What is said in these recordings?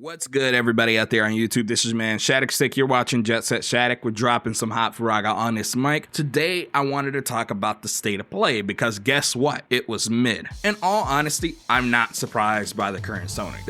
What's good, everybody out there on YouTube? This is man Shattuck Stick. You're watching Jet Set Shattuck. We're dropping some hot Faraga on this mic. Today, I wanted to talk about the state of play because guess what? It was mid. In all honesty, I'm not surprised by the current Sony.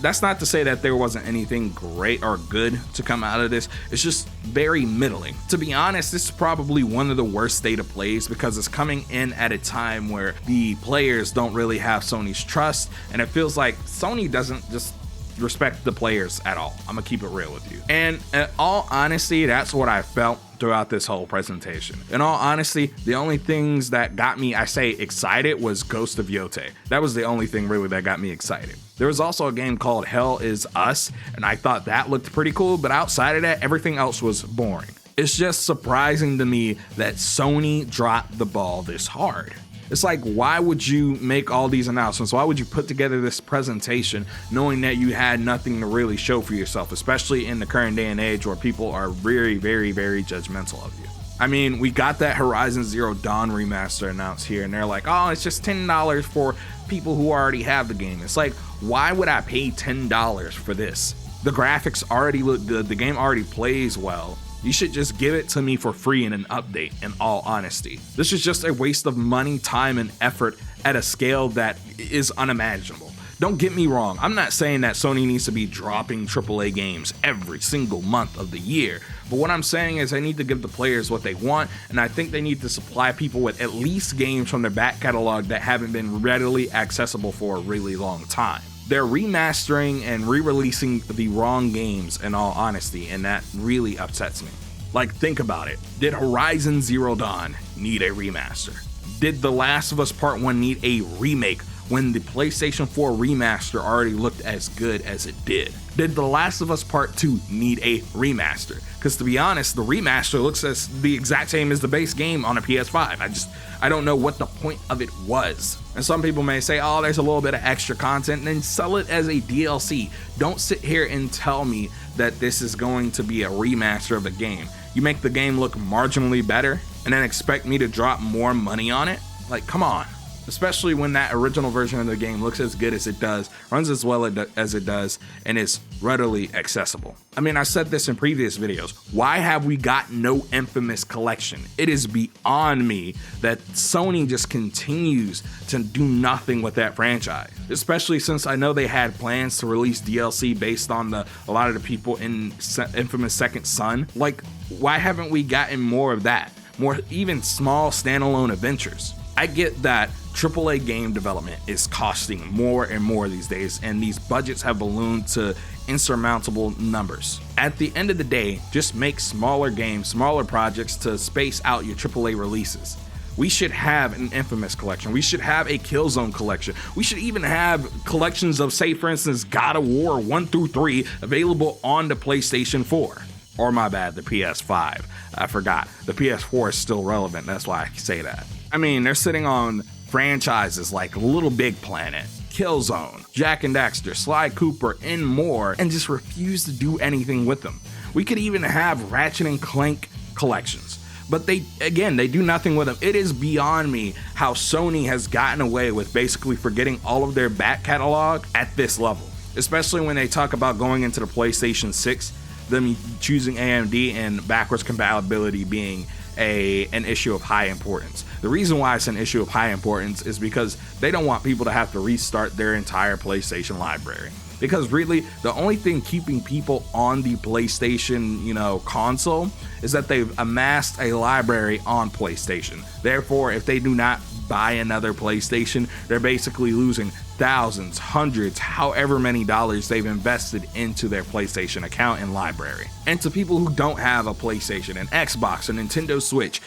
That's not to say that there wasn't anything great or good to come out of this. It's just very middling. To be honest, this is probably one of the worst state of plays because it's coming in at a time where the players don't really have Sony's trust, and it feels like Sony doesn't just respect the players at all. I'm gonna keep it real with you. And in all honesty, that's what I felt throughout this whole presentation. In all honesty, the only things that got me, I say, excited was Ghost of Yote. That was the only thing really that got me excited. There was also a game called Hell Is Us, and I thought that looked pretty cool, but outside of that, everything else was boring. It's just surprising to me that Sony dropped the ball this hard. It's like, why would you make all these announcements? Why would you put together this presentation knowing that you had nothing to really show for yourself, especially in the current day and age where people are very, very, very judgmental of you? I mean, we got that Horizon Zero Dawn remaster announced here, and they're like, oh, it's just $10 for people who already have the game. It's like, why would I pay $10 for this? The graphics already look good, the game already plays well. You should just give it to me for free in an update, in all honesty. This is just a waste of money, time, and effort at a scale that is unimaginable. Don't get me wrong, I'm not saying that Sony needs to be dropping AAA games every single month of the year, but what I'm saying is they need to give the players what they want, and I think they need to supply people with at least games from their back catalog that haven't been readily accessible for a really long time. They're remastering and re-releasing the wrong games, in all honesty, and that really upsets me. Like, think about it. Did Horizon Zero Dawn need a remaster? Did The Last of Us Part 1 need a remake when the PlayStation 4 remaster already looked as good as it did? Did The Last of Us Part 2 need a remaster? Because to be honest, the remaster looks as the exact same as the base game on a PS5. I don't know what the point of it was. And some people may say, oh, there's a little bit of extra content, and then sell it as a DLC. Don't sit here and tell me that this is going to be a remaster of the game. You make the game look marginally better and then expect me to drop more money on it? Like, come on. Especially when that original version of the game looks as good as it does, runs as well as it does, and is readily accessible. I mean, I said this in previous videos. Why have we got no Infamous collection? It is beyond me that Sony just continues to do nothing with that franchise, especially since I know they had plans to release DLC based on a lot of the people in Infamous Second Son. Like, why haven't we gotten more of that? More even small standalone adventures. I get that AAA game development is costing more and more these days, and these budgets have ballooned to insurmountable numbers. At the end of the day, just make smaller games, smaller projects to space out your AAA releases. We should have an Infamous collection. We should have a Killzone collection. We should even have collections of, say, for instance, God of War 1 through 3 available on the PlayStation 4. Or my bad, the PS5. I forgot. The PS4 is still relevant. That's why I say that. I mean, they're sitting on franchises like Little Big Planet, Killzone, Jak and Daxter, Sly Cooper, and more, and just refuse to do anything with them. We could even have Ratchet and Clank collections, but they do nothing with them. It is beyond me how Sony has gotten away with basically forgetting all of their back catalog at this level, especially when they talk about going into the PlayStation 6, them choosing AMD and backwards compatibility being an issue of high importance. The reason why it's an issue of high importance is because they don't want people to have to restart their entire PlayStation library. Because really, the only thing keeping people on the PlayStation, console is that they've amassed a library on PlayStation. Therefore, if they do not buy another PlayStation, they're basically losing thousands, hundreds, however many dollars they've invested into their PlayStation account and library. And to people who don't have a PlayStation, an Xbox, a Nintendo Switch,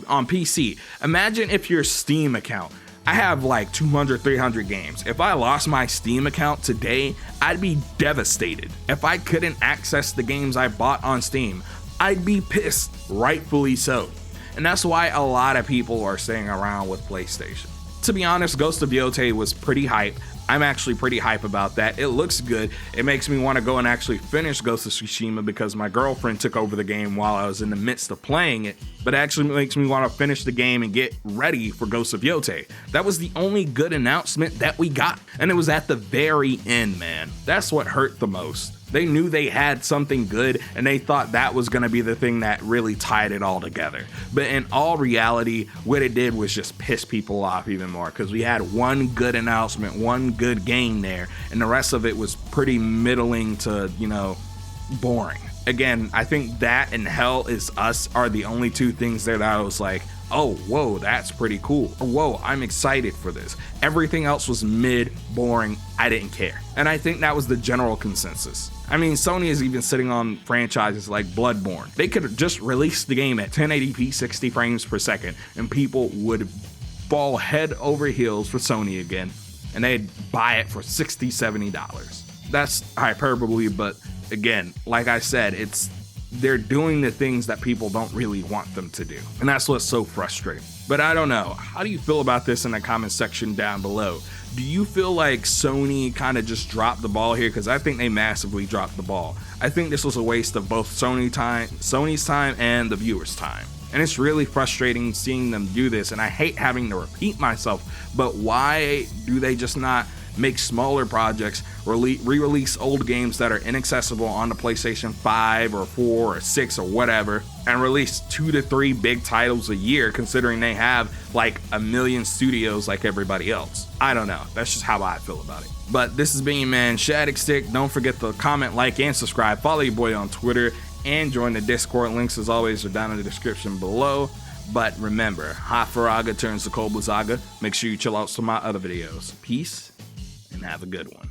on PC, imagine if your Steam account, I have like 200, 300 games. If I lost my Steam account today, I'd be devastated. If I couldn't access the games I bought on Steam, I'd be pissed, rightfully so. And that's why a lot of people are staying around with PlayStation. To be honest, Ghost of Yote was pretty hype. I'm actually pretty hype about that. It looks good. It makes me want to go and actually finish Ghost of Tsushima because my girlfriend took over the game while I was in the midst of playing it. but it actually makes me want to finish the game and get ready for Ghost of Yotei. That was the only good announcement that we got, and it was at the very end, man. That's what hurt the most. They knew they had something good, and they thought that was going to be the thing that really tied it all together. But in all reality, what it did was just piss people off even more, because we had one good announcement, one good game there, and the rest of it was pretty middling to, boring. Again, I think that and Hell Is Us are the only two things there that I was like, oh, whoa, that's pretty cool. Or, whoa, I'm excited for this. Everything else was mid, boring, I didn't care. And I think that was the general consensus. I mean, Sony is even sitting on franchises like Bloodborne. They could have just released the game at 1080p 60 frames per second, and people would fall head over heels for Sony again, and they'd buy it for $60, $70. That's hyperbole, but again, like I said, they're doing the things that people don't really want them to do. And that's what's so frustrating. But I don't know. How do you feel about this in the comment section down below? Do you feel like Sony kind of just dropped the ball here? Because I think they massively dropped the ball. I think this was a waste of both Sony's time and the viewers' time. And it's really frustrating seeing them do this, and I hate having to repeat myself, but why do they just not make smaller projects, re-release old games that are inaccessible on the PlayStation 5 or 4 or 6 or whatever, and release 2 to 3 big titles a year, considering they have like a million studios like everybody else? I don't know. That's just how I feel about it. But this has been your man, Shattuck Stick. Don't forget to comment, like, and subscribe. Follow your boy on Twitter and join the Discord. Links, as always, are down in the description below. But remember, hot Faraga turns to cold Blizzaga. Make sure you chill out some of my other videos. Peace, and have a good one.